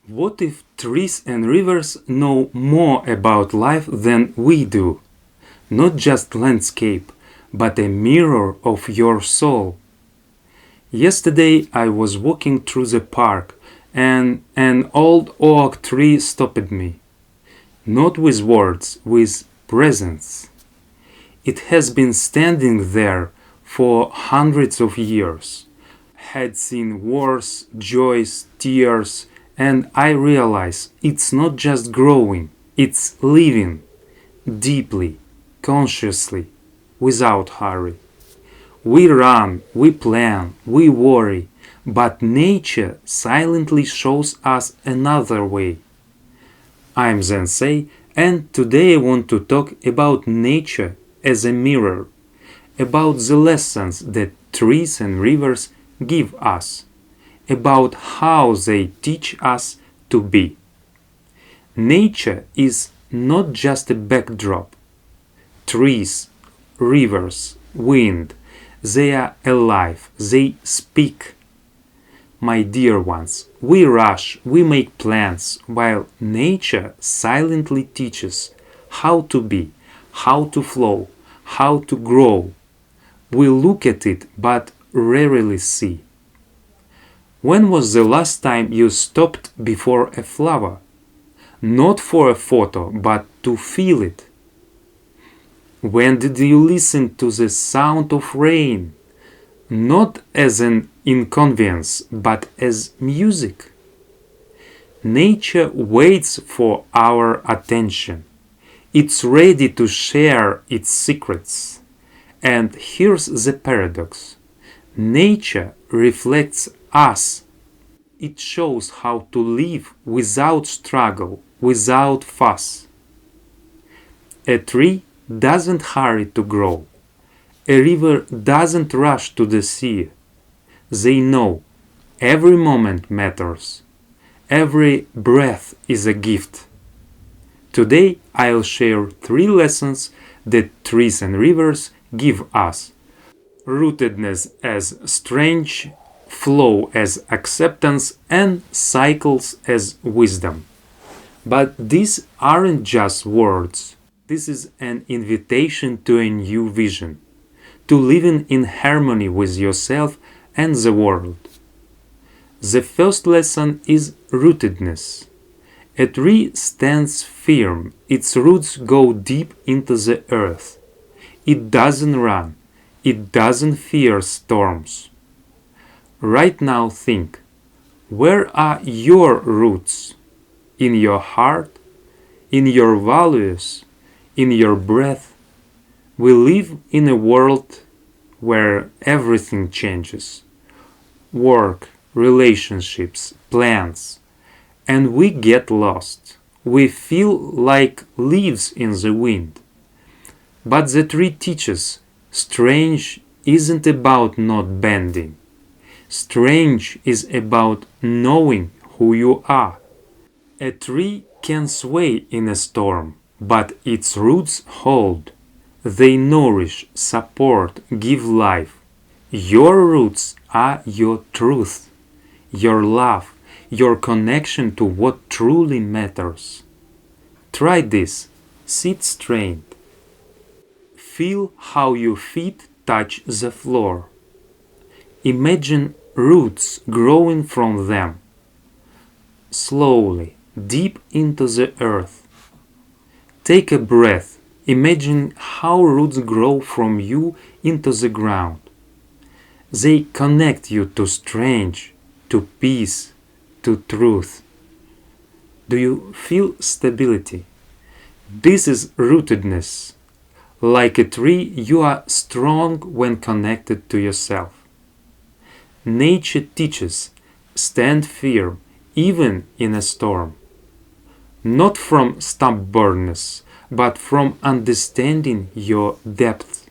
What if trees and rivers know more about life than we do? Not just landscape, but a mirror of your soul. Yesterday I was walking through the park and an old oak tree stopped me. Not with words, with presence. It has been standing there for hundreds of years. Had seen wars, joys, tears, and I realize it's not just growing, it's living deeply, consciously, without hurry. We run, we plan, we worry, but nature silently shows us another way. I'm Sensei, and today I want to talk about nature as a mirror, about the lessons that trees and rivers give us, about how they teach us to be. Nature is not just a backdrop. Trees, rivers, wind, they are alive, they speak. My dear ones, we rush, we make plans, while nature silently teaches how to be, how to flow, how to grow. We look at it but rarely see. When was the last time you stopped before a flower? Not for a photo, but to feel it. When did you listen to the sound of rain? Not as an inconvenience, but as music. Nature waits for our attention. It's ready to share its secrets. And here's the paradox. Nature reflects us. It shows how to live without struggle, without fuss. A tree doesn't hurry to grow. A river doesn't rush to the sea. They know every moment matters. Every breath is a gift. Today I'll share 3 lessons that trees and rivers give us. Rootedness as strength, flow as acceptance, and cycles as wisdom. But these aren't just words. This is an invitation to a new vision, to living in harmony with yourself and the world. The first lesson is rootedness. A tree stands firm, its roots go deep into the earth. It doesn't run, it doesn't fear storms. Right now think, where are your roots? In your heart? In your values? In your breath? We live in a world where everything changes. Work, relationships, plans. And we get lost. We feel like leaves in the wind. But the tree teaches, strange isn't about not bending. Strange is about knowing who you are. A tree can sway in a storm, but its roots hold. They nourish, support, give life. Your roots are your truth, your love, your connection to what truly matters. Try this. Sit straight. Feel how your feet touch the floor. Imagine roots growing from them. Slowly, deep into the earth. Take a breath. Imagine how roots grow from you into the ground. They connect you to strange, to peace, to truth. Do you feel stability? This is rootedness. Like a tree, you are strong when connected to yourself. Nature teaches, stand firm, even in a storm. Not from stubbornness, but from understanding your depth.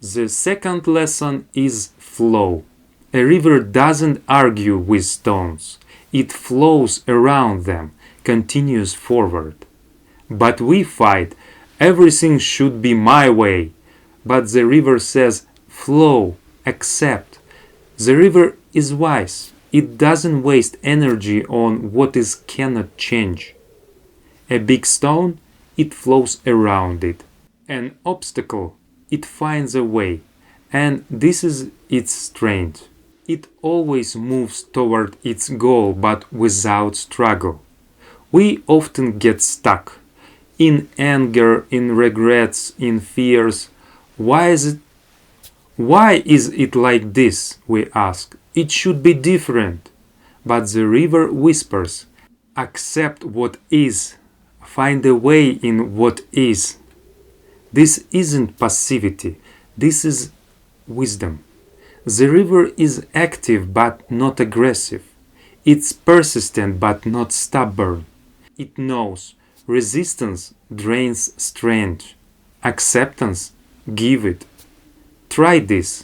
The second lesson is flow. A river doesn't argue with stones. It flows around them, continues forward. But we fight. Everything should be my way. But the river says, flow, accept. The river is wise. It doesn't waste energy on what is cannot change. A big stone, it flows around it. An obstacle, it finds a way. And this is its strength. It always moves toward its goal but without struggle. We often get stuck in anger, in regrets, in fears. Why is it like this? We ask. It should be different. But the river whispers, accept what is, find a way in what is. This isn't passivity, this is wisdom. The river is active but not aggressive. It's persistent but not stubborn. It knows resistance drains strength. Acceptance give it. Try this.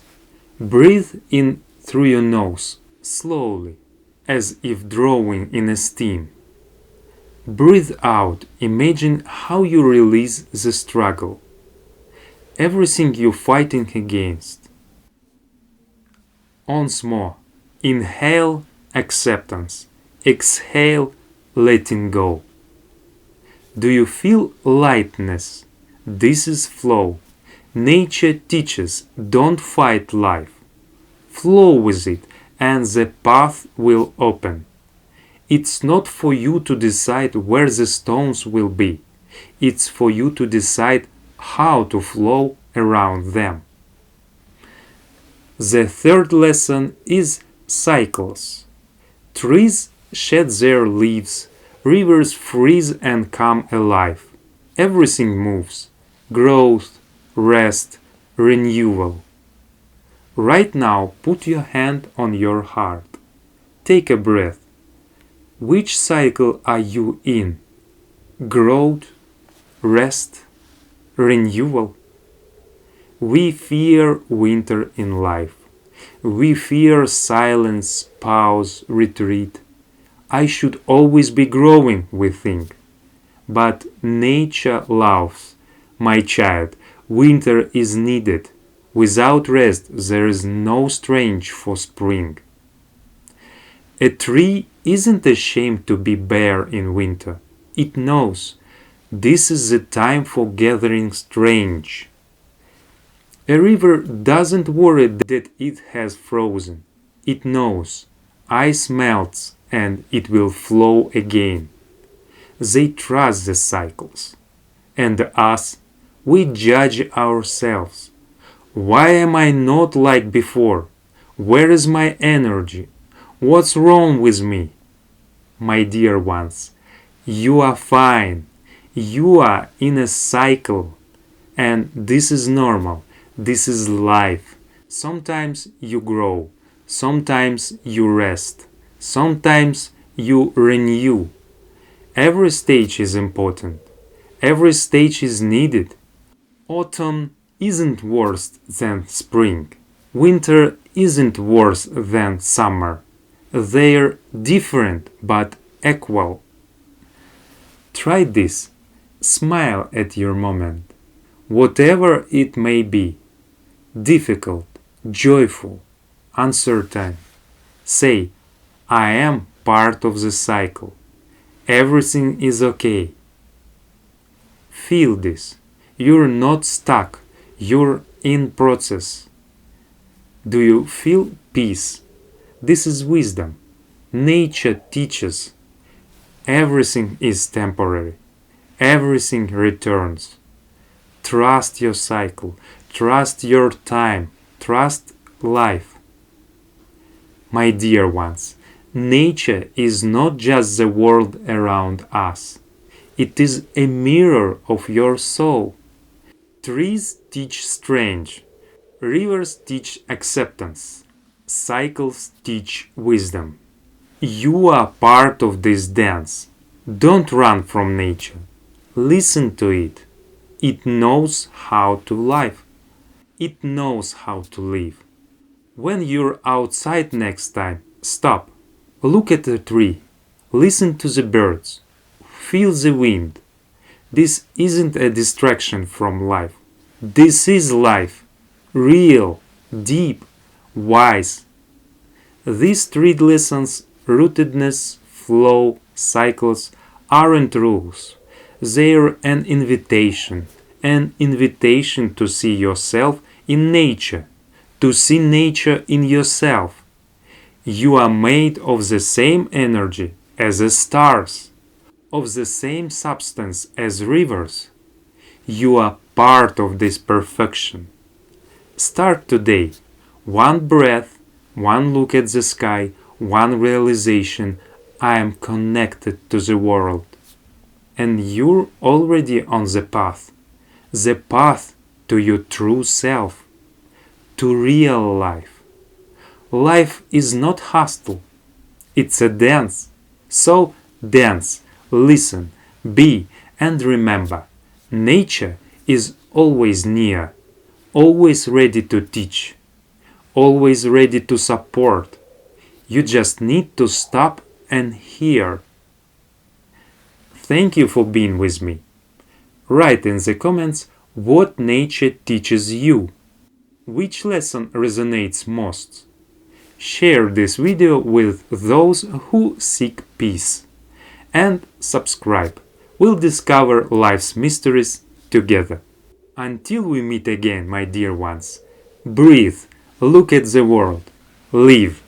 Breathe in through your nose, slowly, as if drawing in a steam. Breathe out. Imagine how you release the struggle. Everything you're fighting against. Once more. Inhale acceptance. Exhale letting go. Do you feel lightness? This is flow. Nature teaches, don't fight life. Flow with it and the path will open. It's not for you to decide where the stones will be. It's for you to decide how to flow around them. The third lesson is cycles. Trees shed their leaves, rivers freeze and come alive. Everything moves. Growth, rest, renewal. Right now, put your hand on your heart. Take a breath. Which cycle are you in? Growth, rest, renewal. We fear winter in life. We fear silence, pause, retreat. I should always be growing, we think. But nature laughs. My child, winter is needed. Without rest, there is no strength for spring. A tree isn't ashamed to be bare in winter. It knows this is the time for gathering strength. A river doesn't worry that it has frozen. It knows ice melts and it will flow again. They trust the cycles. And us, we judge ourselves. Why am I not like before? Where is my energy? What's wrong with me? My dear ones, you are fine. You are in a cycle. And this is normal. This is life. Sometimes you grow. Sometimes you rest. Sometimes you renew. Every stage is important. Every stage is needed. Autumn isn't worse than spring. Winter isn't worse than summer. They're different but equal. Try this. Smile at your moment. Whatever it may be. Difficult, joyful, uncertain. Say, I am part of the cycle. Everything is okay. Feel this. You're not stuck. You're in process. Do you feel peace? This is wisdom. Nature teaches. Everything is temporary. Everything returns. Trust your cycle. Trust your time. Trust life. My dear ones, nature is not just the world around us. It is a mirror of your soul. Trees teach strength. Rivers teach acceptance. Cycles teach wisdom. You are part of this dance. Don't run from nature. Listen to it. It knows how to live. It knows how to live. When you're outside next time, stop. Look at the tree. Listen to the birds. Feel the wind. This isn't a distraction from life. This is life. Real, deep, wise. These three lessons, rootedness, flow, cycles, aren't rules. They're an invitation to see yourself in nature, to see nature in yourself. You are made of the same energy as the stars, of the same substance as rivers. You are part of this perfection. Start today. One breath, one look at the sky, one realization: I am connected to the world. And you're already on the path to your true self, to real life. Life is not hostile, it's a dance. So dance, listen, be, and remember, nature is always near, always ready to teach, always ready to support. You just need to stop and hear. Thank you for being with me. Write in the comments what nature teaches you. Which lesson resonates most? Share this video with those who seek peace. And subscribe. We'll discover life's mysteries together. Until we meet again, my dear ones, breathe, look at the world, live.